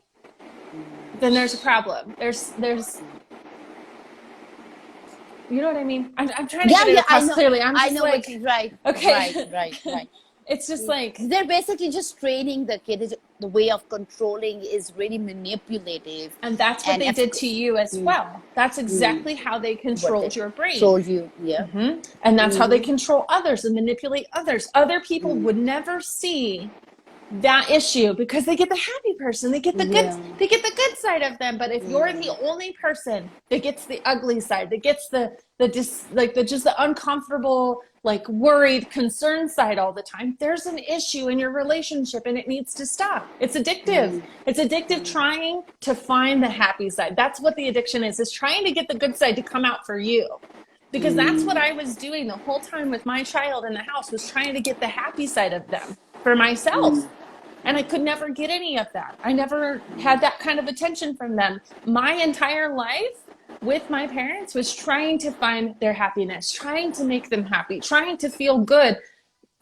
then there's a problem. There's you know what I mean? I'm trying to get it I across know. clearly. I'm I just know like, what you right. okay. Right. it's just like, they're basically just training the kid. The way of controlling is really manipulative. and that's what And they did to you as well. That's exactly how they what they controlled your brain. told you, yeah. And that's how they control others and manipulate others. Other people would never see that issue because they get the happy person. They get the good. They get the good side of them. But if you're the only person that gets the ugly side, that gets just the uncomfortable, like worried, concerned side all the time, there's an issue in your relationship and it needs to stop. It's addictive. It's addictive trying to find the happy side. That's what the addiction is trying to get the good side to come out for you. Because that's what I was doing the whole time with my child in the house, was trying to get the happy side of them for myself. And I could never get any of that. I never had that kind of attention from them. My entire life with my parents was trying to find their happiness, trying to make them happy, trying to feel good,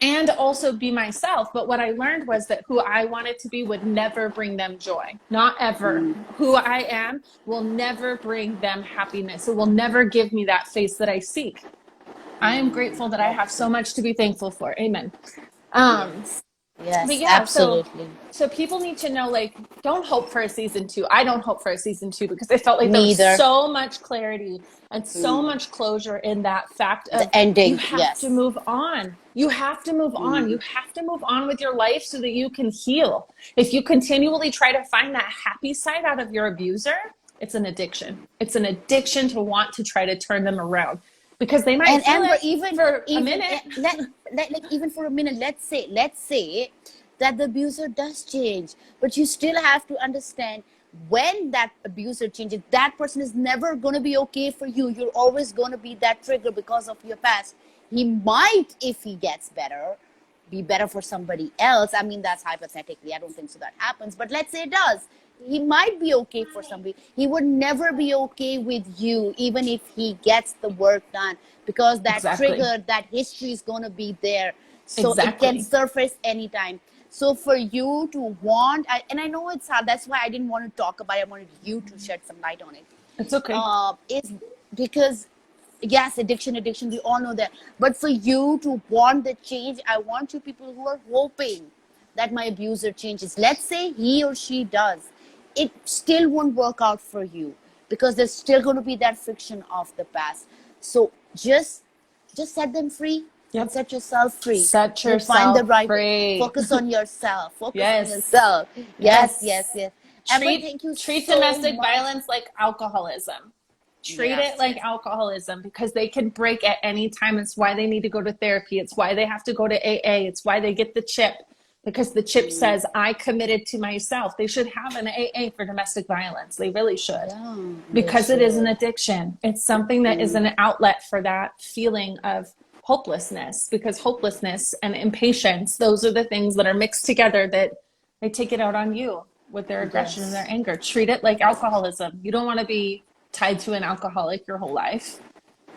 and also be myself. But what I learned was that who I wanted to be would never bring them joy. Not ever. Who I am will never bring them happiness. It will never give me that face that I seek. I am grateful that I have so much to be thankful for. Amen. Yes, But yeah, absolutely. so people need to know, like, don't hope for a season 2. I don't hope for a season 2 because I felt like there was so much clarity and so much closure in that fact of the ending. You have to move on. You have to move on. You have to move on with your life so that you can heal. If you continually try to find that happy side out of your abuser, it's an addiction. It's an addiction to want to try to turn them around. Because they might feel Amber, it even for even a minute. Even for a minute, let's say that the abuser does change, but you still have to understand, when that abuser changes, that person is never going to be okay for you. You're always going to be that trigger because of your past. He might, if he gets better, be better for somebody else. I mean, that's hypothetically. I don't think so that happens, but let's say it does. He might be okay for somebody. He would never be okay with you, even if he gets the work done, because that trigger, that history is going to be there. So it can surface anytime. So for you to want, and I know it's hard, that's why I didn't want to talk about it. I wanted you to shed some light on it. It's okay. It's because, yes, addiction, we all know that. But for you to want the change, I want you people who are hoping that my abuser changes. Let's say he or she does. It still won't work out for you because there's still going to be that friction of the past. So just set them free. And set yourself free. Set yourself find the right free. Focus on yourself. Focus on yourself. Yes. Treat domestic violence like alcoholism. Treat it like alcoholism, because they can break at any time. It's why they need to go to therapy. It's why they have to go to AA. It's why they get the chip, because the chip says, I committed to myself. They should have an AA for domestic violence. They really should. Because it is an addiction. It's something that is an outlet for that feeling of hopelessness, because hopelessness and impatience, those are the things that are mixed together that they take it out on you with their aggression and their anger. Treat it like alcoholism. You don't want to be tied to an alcoholic your whole life.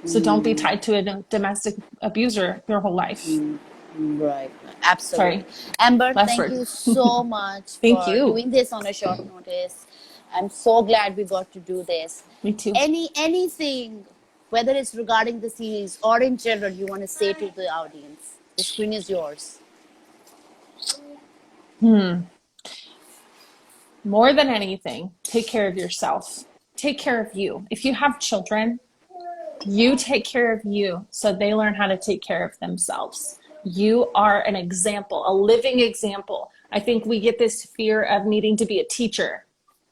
So don't be tied to a domestic abuser your whole life. Right. Absolutely. Sorry. Amber, thank you so much for doing this on a short notice. I'm so glad we got to do this. Me too. Anything, whether it's regarding the series or in general, you want to say to the audience? The screen is yours. More than anything, take care of yourself. Take care of you. If you have children, you take care of you so they learn how to take care of themselves. You are an example, a living example. I think we get this fear of needing to be a teacher.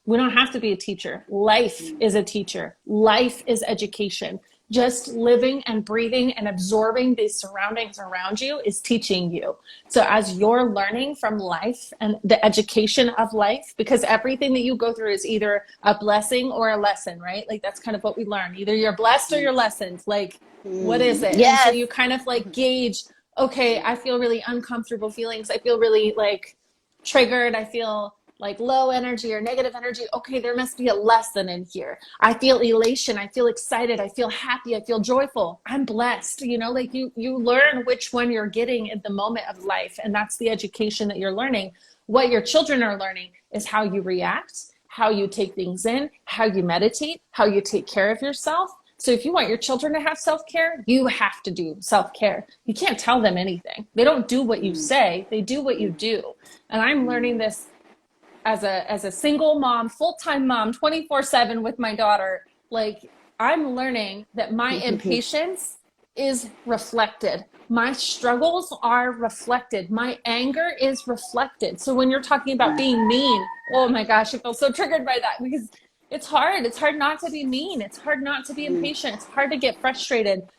We don't have to be a teacher. Life is a teacher. Life is education. Just living and breathing and absorbing these surroundings around you is teaching you. So as you're learning from life and the education of life, because everything that you go through is either a blessing or a lesson, right? Like that's kind of what we learn. Either you're blessed or you're lessoned. Like, what is it? Yes. And so you kind of like gauge, okay, I feel really uncomfortable feelings. I feel really like triggered. I feel like low energy or negative energy. Okay, there must be a lesson in here. I feel elation. I feel excited. I feel happy. I feel joyful. I'm blessed. You know, like you learn which one you're getting at the moment of life. And that's the education that you're learning. What your children are learning is how you react, how you take things in, how you meditate, how you take care of yourself. So if you want your children to have self-care, you have to do self-care. You can't tell them anything. They don't do what you say, they do what you do. And I'm learning this as a single mom, full-time mom, 24/7 with my daughter. Like, I'm learning that my impatience is reflected. My struggles are reflected. My anger is reflected. So when you're talking about being mean, oh my gosh, I feel so triggered by that, because it's hard. It's hard not to be mean. It's hard not to be impatient. It's hard to get frustrated.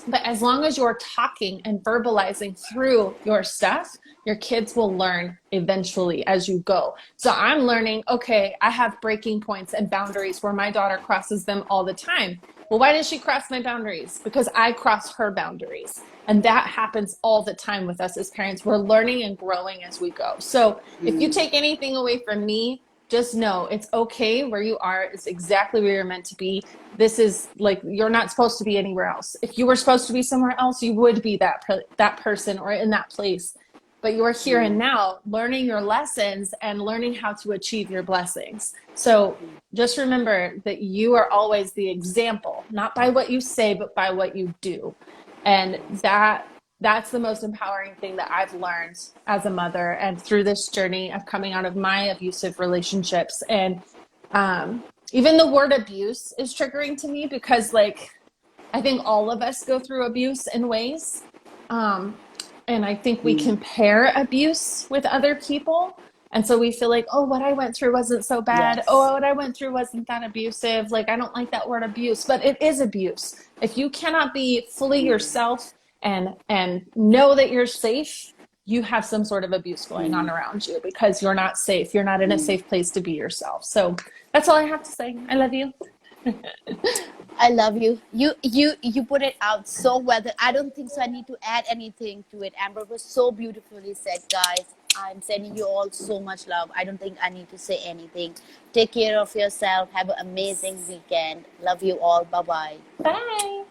But as long as you're talking and verbalizing through your stuff, your kids will learn eventually as you go. So I'm learning, okay, I have breaking points and boundaries where my daughter crosses them all the time. Well, why does she cross my boundaries? Because I cross her boundaries. And that happens all the time with us as parents. We're learning and growing as we go. So if you take anything away from me, just know it's okay where you are. It's exactly where you're meant to be. This is like, you're not supposed to be anywhere else. If you were supposed to be somewhere else, you would be that person or in that place. But you're here and now, learning your lessons and learning how to achieve your blessings. So just remember that you are always the example, not by what you say, but by what you do. And that's the most empowering thing that I've learned as a mother and through this journey of coming out of my abusive relationships. And even the word abuse is triggering to me, because like, I think all of us go through abuse in ways. And I think we compare abuse with other people. And so we feel like, oh, what I went through wasn't so bad. Yes. Oh, what I went through wasn't that abusive. Like, I don't like that word abuse, but it is abuse. If you cannot be fully yourself and know that you're safe, you have some sort of abuse going on around you, because you're not safe. You're not in a safe place to be yourself. So that's all I have to say. I love you. I love you. You put it out so well that I don't think so I need to add anything to it. Amber was so beautifully said, guys. I'm sending you all so much love. I don't think I need to say anything. Take care of yourself. Have an amazing weekend. Love you all. Bye-bye. Bye.